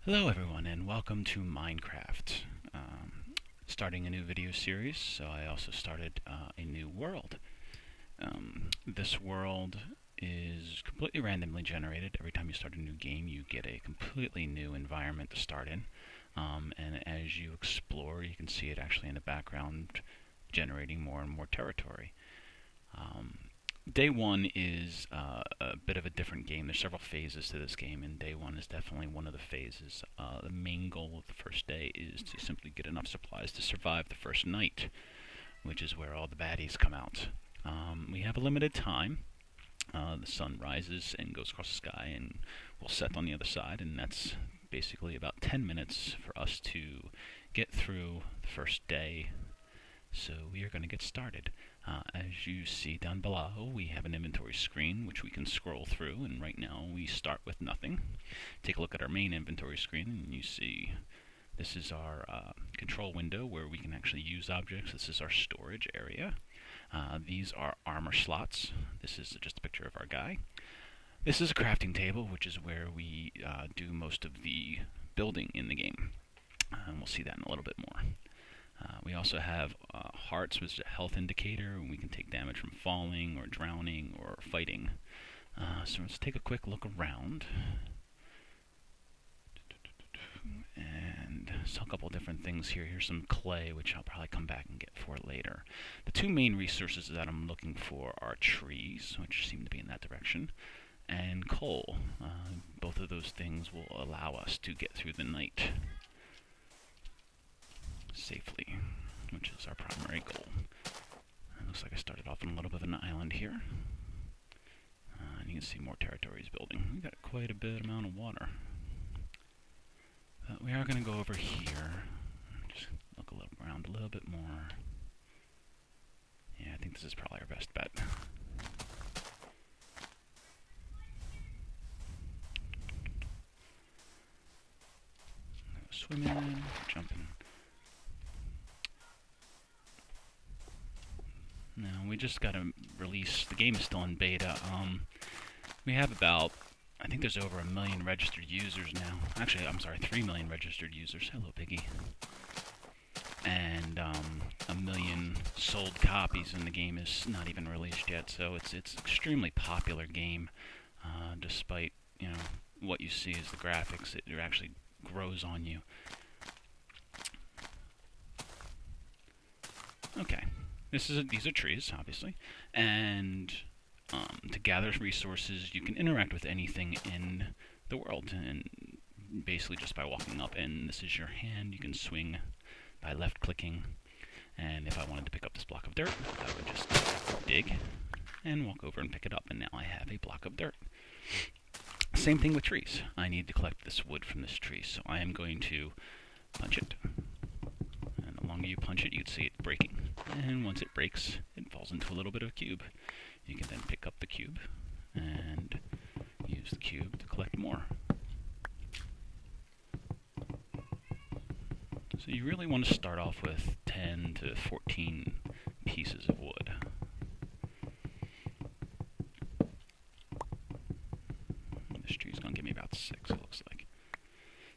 Hello everyone and welcome to Minecraft. Starting a new video series, so I also started a new world. This world is completely randomly generated. Every time you start a new game you get a completely new environment to start in. And as you explore you can see it actually in the background generating more and more territory. Um, Day one is a bit of a different game. There's several phases to this game, and day one is definitely one of the phases. The main goal of the first day is to simply get enough supplies to survive the first night, which is where all the baddies come out. We have a limited time. The sun rises and goes across the sky and will set on the other side, and that's basically about 10 minutes for us to get through the first day. So we are going to get started. As you see down below, we have an inventory screen which we can scroll through, and right now we start with nothing. Take a look at our main inventory screen and you see this is our control window where we can actually use objects. This is our storage area. These are armor slots. This is just a picture of our guy. This is a crafting table, which is where we do most of the building in the game. And we'll see that in a little bit more. We also have hearts, which is a health indicator, and we can take damage from falling or drowning or fighting. So let's take a quick look around. And saw a couple different things here. Here's some clay, which I'll probably come back and get for later. The two main resources that I'm looking for are trees, which seem to be in that direction, and coal. Both of those things will allow us to get through the night safely, which is our primary goal. It looks like I started off on a little bit of an island here. And you can see more territories building. We've got quite a bit amount of water. But we are going to go over here. Just look around a little bit more. Yeah, I think this is probably our best bet. Swim in, jump in. No, we just got to release. The game is still in beta. We have about, I think there's over 1 million registered users now. Actually, I'm sorry, 3 million registered users. Hello, Piggy. And 1 million sold copies, and the game is not even released yet. So it's extremely popular game. Despite what you see as the graphics, it actually grows on you. Okay. These are trees, obviously, and to gather resources, you can interact with anything in the world, and basically just by walking up. And this is your hand. You can swing by left-clicking, and if I wanted to pick up this block of dirt, I would just dig and walk over and pick it up, and now I have a block of dirt. Same thing with trees. I need to collect this wood from this tree, so I am going to punch it. The longer you punch it, you can see it breaking. And once it breaks, it falls into a little bit of a cube. You can then pick up the cube and use the cube to collect more. So you really want to start off with 10 to 14 pieces of wood. This tree's going to give me about 6, it looks like.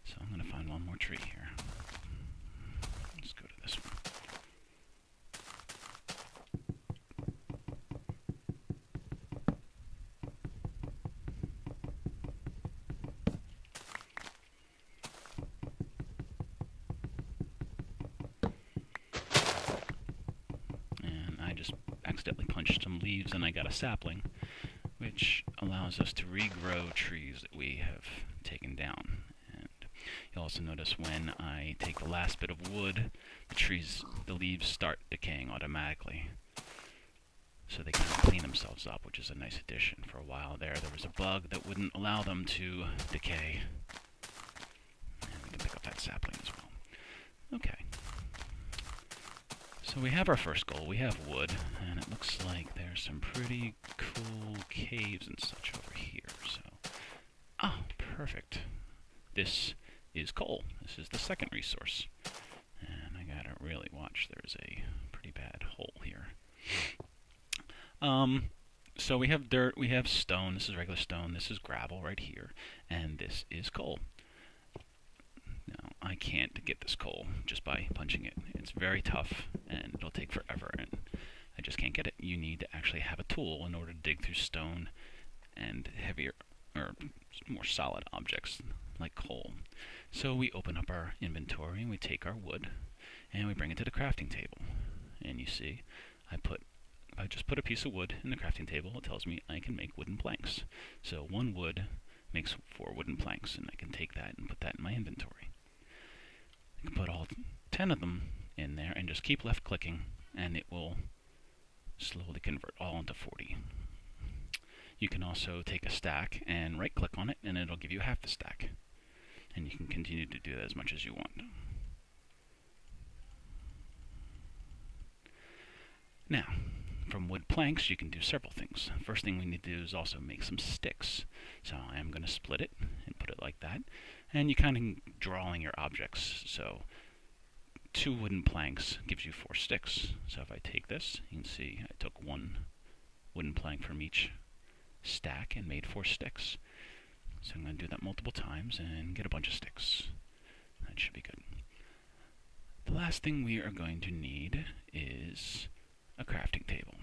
So I'm going to find one more tree here. Let's go to this one. And I just accidentally punched some leaves and I got a sapling, which allows us to regrow trees that we have taken down. You'll also notice when I take the last bit of wood, the leaves start decaying automatically. So they kind of clean themselves up, which is a nice addition. For a while there was a bug that wouldn't allow them to decay. And we can pick up that sapling as well. Okay. So we have our first goal. We have wood, and it looks like there's some pretty cool caves and such over here. So, oh, perfect. This is coal. This is the second resource. And I gotta really watch. There's a pretty bad hole here. So we have dirt, we have stone. This is regular stone. This is gravel right here. And this is coal. I can't get this coal just by punching it. It's very tough, and it'll take forever, and I just can't get it. You need to actually have a tool in order to dig through stone and heavier, or more solid objects like coal. So we open up our inventory, and we take our wood, and we bring it to the crafting table. And you see, if I just put a piece of wood in the crafting table, it tells me I can make wooden planks. So 1 wood makes 4 wooden planks, and I can take that and put that in my inventory. I can put all 10 of them in there and just keep left clicking, and it will slowly convert all into 40. You can also take a stack and right click on it, and it'll give you half the stack. And you can continue to do that as much as you want. Now, from wood planks, you can do several things. First thing we need to do is also make some sticks. So I am going to split it and put it like that. And you kind of drawing your objects. So 2 wooden planks gives you 4 sticks. So if I take this, you can see I took 1 wooden plank from each stack and made 4 sticks. So I'm going to do that multiple times and get a bunch of sticks. That should be good. The last thing we are going to need is a crafting table.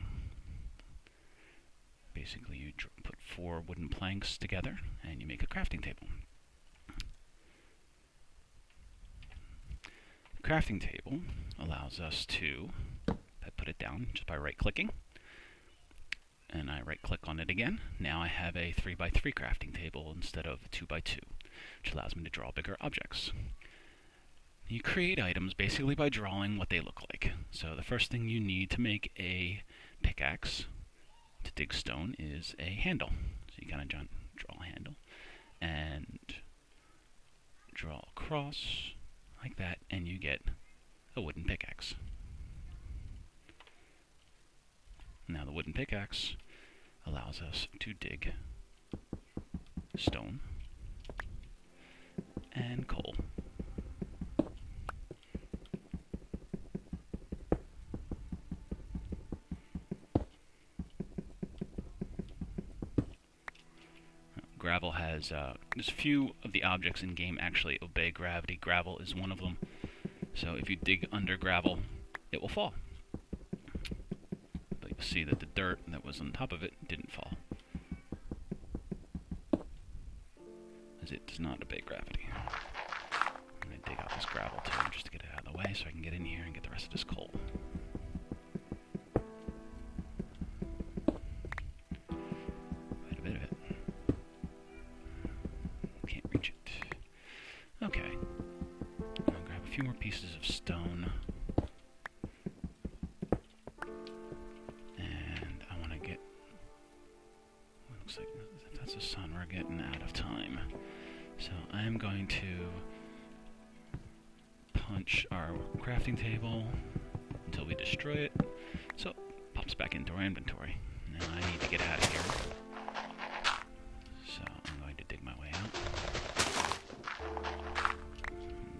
Basically, you put 4 wooden planks together and you make a crafting table. The crafting table allows us to, I put it down just by right-clicking, and I right-click on it again. Now I have a 3x3 crafting table instead of a 2x2, which allows me to draw bigger objects. You create items basically by drawing what they look like. So the first thing you need to make a pickaxe to dig stone is a handle. So you kind of draw a handle and draw across like that, and you get a wooden pickaxe. Now the wooden pickaxe allows us to dig stone and coal. Gravel has, there's a few of the objects in game actually obey gravity. Gravel is one of them. So if you dig under gravel, it will fall. But you'll see that the dirt that was on top of it didn't fall, as it does not obey gravity. I'm going to dig out this gravel too, just to get it out of the way so I can get in here and get the rest of this coal. Quite a bit of it. Can't reach it. Okay. I'll grab a few more pieces of stone. And I want to get... Well, looks like if that's the sun, we're getting out of time. So I'm going to punch our crafting table until we destroy it. So it pops back into our inventory. Now I need to get out of here. So I'm going to dig my way out.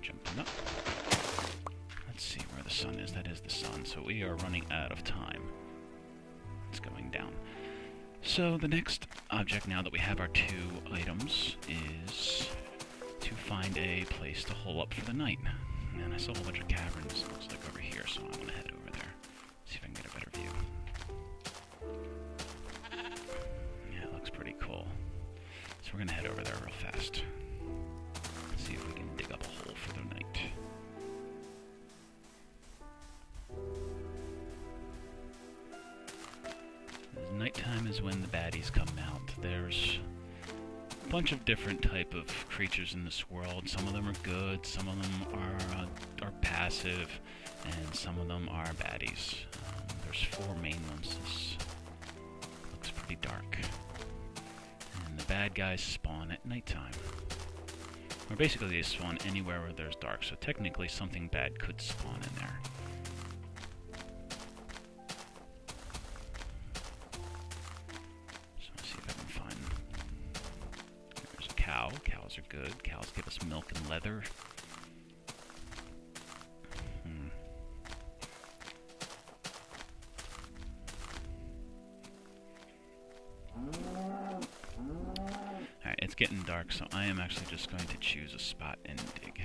Jumping up. Let's see where the sun is. That is the sun. So we are running out of time. It's going down. So the next object, now that we have our 2 items, is to find a place to hole up for the night. And I saw a whole bunch of caverns, looks like over here, so I'm going to head over there. See if I can get a better view. Yeah, it looks pretty cool. So we're going to head over there real fast. See if we can dig up a hole for the night. Nighttime is when the baddies come out. There's a bunch of different type of creatures in this world. Some of them are good, some of them are passive, and some of them are baddies. There's 4 main ones. This looks pretty dark. And the bad guys spawn at nighttime. Or basically they spawn anywhere where there's dark, so technically something bad could spawn in there. Cows are good. Cows give us milk and leather. Alright, it's getting dark, so I am actually just going to choose a spot and dig.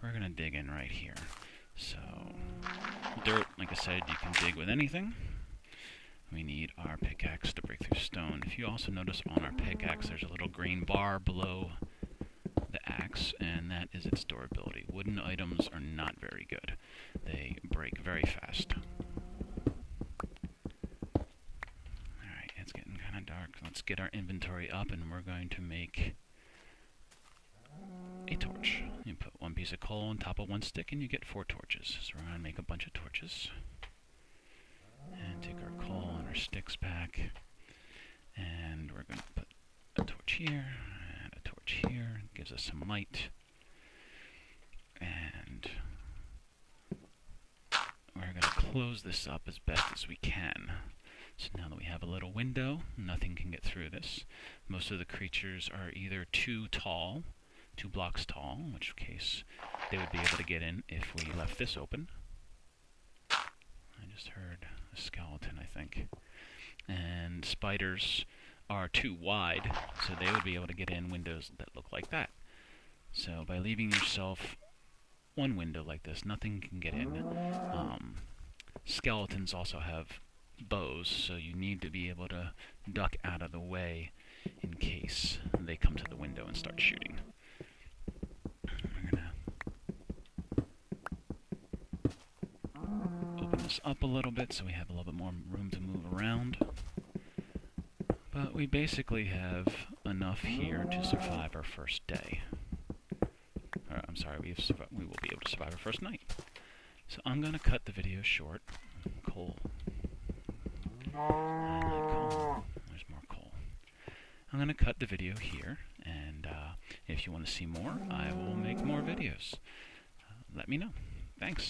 we're going to dig in right here. So, dirt, like I said, you can dig with anything. We need our pickaxe to break through stone. If you also notice on our pickaxe, there's a little green bar below the axe, and that is its durability. Wooden items are not very good. They break very fast. Alright, it's getting kind of dark. Let's get our inventory up, and we're going to make a torch. You put one piece of coal on top of one stick, and you get 4 torches. So we're going to make a bunch of torches. And take our coal and our sticks back. And we're going to put a torch here, and a torch here. It gives us some light. And we're going to close this up as best as we can. So now that we have a little window, nothing can get through this. Most of the creatures are either too tall, 2 blocks tall, in which case they would be able to get in if we left this open. I just heard a skeleton, I think. And spiders are too wide, so they would be able to get in windows that look like that. So by leaving yourself one window like this, nothing can get in. Skeletons also have bows, so you need to be able to duck out of the way in case they come to the window and start shooting. We're going to open this up a little bit so we have a little bit more room to move around. But we basically have enough here to survive our first day. Or, I'm sorry, we will be able to survive our first night. So I'm going to cut the video short. Coal. I like coal. There's more coal. I'm going to cut the video here, and if you want to see more, I will make more videos. Let me know. Thanks.